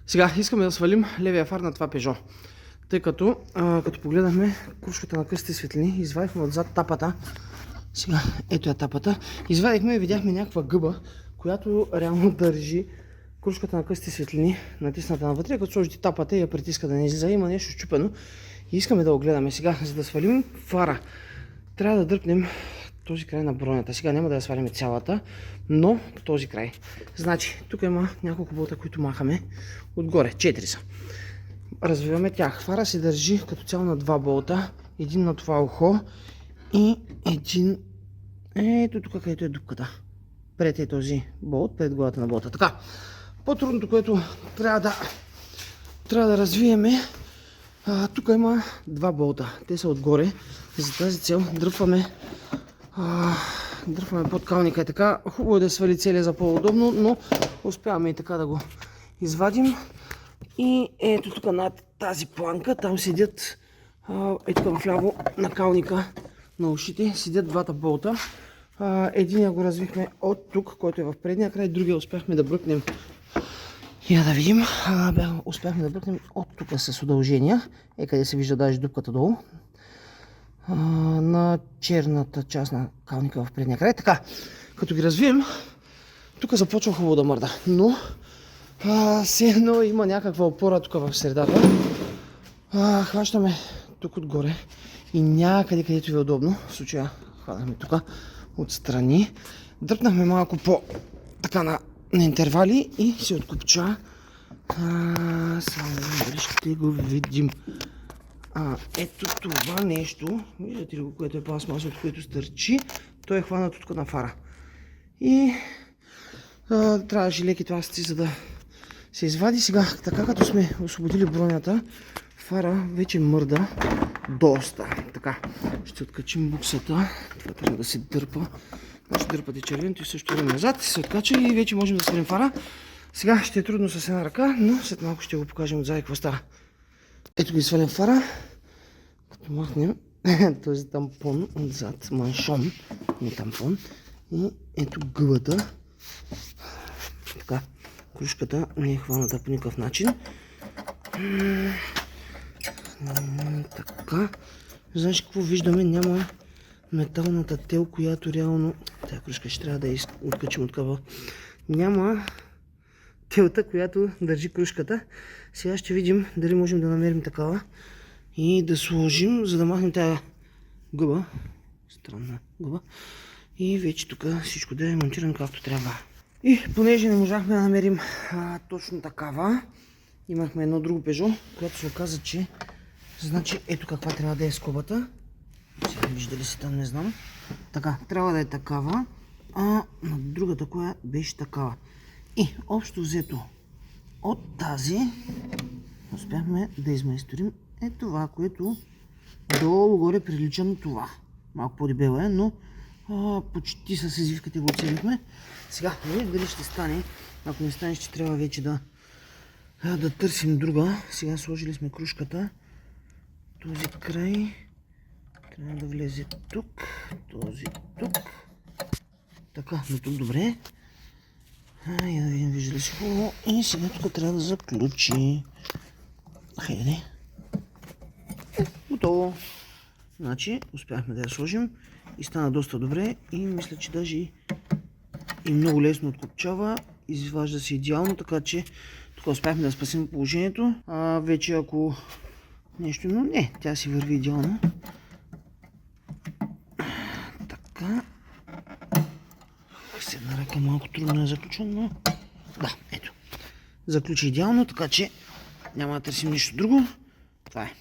Сега искаме да свалим левия фар на това Peugeot, тъй като като погледнахме крушката на късите светлини, извадихме отзад тапата. Сега, ето е тапата. Извадихме и видяхме някаква гъба, която реално държи крушката на късите светлини, натисната навътре, като сложите тапата и я притиска да не излиза. Има нещо щупено и искаме да го гледаме. Сега, за да свалим фара, трябва да дръпнем този край на бронята. Сега няма да я свалим цялата, но този край. Значи, тук има няколко болта, които махаме отгоре. 4 са. Развиваме тях. Фара се държи като цяло на 2 болта. Един на това ухо и един... Ето тук, където е дупката. Пред е този болт, пред главата на болта. Така, по-трудното, което трябва да развиеме, тук има 2 болта. Те са отгоре. За тази цел дръпваме подкалника и така. Хубаво е да свали целия за по-удобно, но успяваме и така да го извадим. И ето тук над тази планка, там седят тук вляво на калника на ушите, седят 2 болта. Единия го развихме от тук, който е в предния край, другия успяхме да бръкнем. Я да видим, успяхме да бръкнем от тук с удължения, къде се вижда даже дупката долу, на черната част на калника в предния край. Така, като ги развием, тук започва хубаво да мърда, но все едно има някаква опора тук в средата. Хващаме тук отгоре и някъде, където ви е удобно, в случая хванахме тук отстрани, дръпнахме малко по така на интервали и се откопча. Само дали ще го видим. Ето това нещо, виждате ли го, което е пластмаса, от което стърчи, той е хванат тук на фара. И трябваше леки тласъци, за да се извади. Сега, така като сме освободили бронята, фара вече мърда доста. Така, ще откачим буксата. Това трябва да се дърпа. Значи дърпате червеното и също време назад. Се откача и вече можем да свалим фара. Сега ще е трудно с една ръка, но след малко ще го покажем отзад какво става. Ето ги свалим фара. Като махнем този тампон отзад, маншон, не тампон. И ето гъбата. Така, крушката не е хваната по никакъв начин. Така. Знаеш какво виждаме? Няма металната тел, която реално... Тая крушка ще трябва да я откачим от кабел. Няма телта, която държи крушката. Сега ще видим дали можем да намерим такава и да сложим, за да махнем тая гъба. Странна гъба. И вече тук всичко да е монтирано както трябва. И понеже не можахме да намерим точно такава, имахме едно друго Peugeot, което се оказа, че значи ето каква трябва да е скобата. Сега виждали си там, не знам. Така, трябва да е такава, а на другата коя беше такава. И общо взето от тази успяхме да измайсторим това, което долу-горе прилича на това. Малко по-дебело е, но почти с извивката го оцелихме. Сега, не видим дали ще стане. Ако не стане, ще трябва вече да търсим друга. Сега сложили сме крушката. Този край трябва да влезе тук. Този тук. Така, до тук добре. Я да видим, вижда ли си хубаво. И сега тук трябва да заключи. Хайде. Готово. Значи, успяхме да я сложим и стана доста добре и мисля, че даже и много лесно откопчава. Изважда се идеално, така че тук успяхме да спасим положението. Вече ако нещо, но не, тя си върви идеално. Така. С една ръка малко трудно е заключен, но да, ето. Заключи идеално, така че няма да търсим нищо друго. Това е.